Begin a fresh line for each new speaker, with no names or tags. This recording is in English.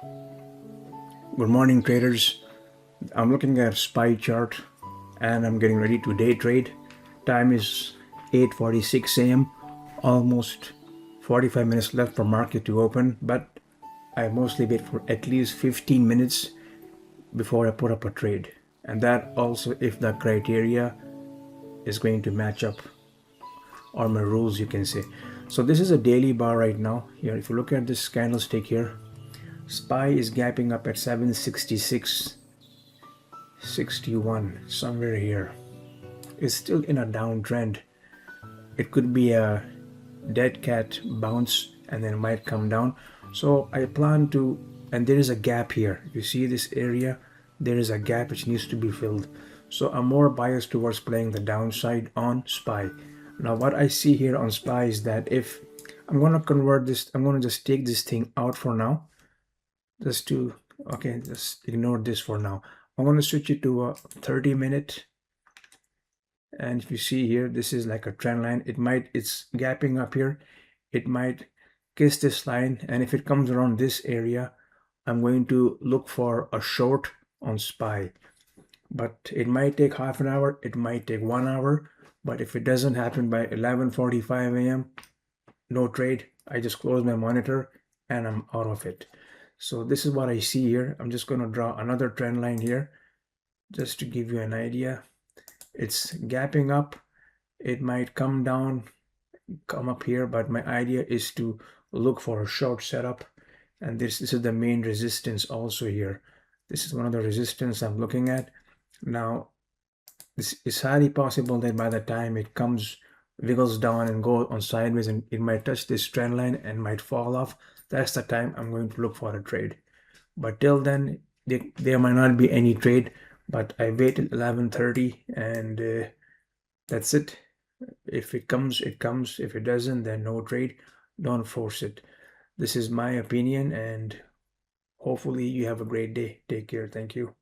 Good morning, traders. I'm looking at a SPY chart and I'm getting ready to day trade. Time is 8:46 a.m. Almost 45 minutes left for market to open, but I mostly wait for at least 15 minutes before I put up a trade. And that also if the criteria is going to match up, or my rules, you can say. So this is a daily bar right now. Here, if you look at this candlestick here, SPY is gapping up at 766.61, somewhere here. It's still in a downtrend. It could be a dead cat bounce and then might come down. So I plan to, and there is a gap here. You see this area? There is a gap which needs to be filled. So I'm more biased towards playing the downside on SPY. Now what I see here on SPY is that if I'm going to convert this, I'm going to just take this thing out for now. Just ignore this for now. I'm going to switch it to a 30-minute. And if you see here, this is like a trend line. It's gapping up here. It might kiss this line. And if it comes around this area, I'm going to look for a short on SPY. But it might take half an hour. It might take 1 hour. But if it doesn't happen by 11:45 a.m., no trade. I just close my monitor and I'm out of it. So this is what I see here. I'm just going to draw another trend line here just to give you an idea. It's gapping up. It might come down, come up here, but my idea is to look for a short setup. And this is the main resistance also here. This is one of the resistance I'm looking at. Now, this is highly possible that by the time it comes, wiggles down and go on sideways, and it might touch this trend line and might fall off. That's the time I'm going to look for a trade. But till then, there might not be any trade. But I wait till 11:30 and that's it. If it comes, it comes. If it doesn't, then no trade. Don't force it. This is my opinion, and hopefully you have a great day. Take care. Thank you.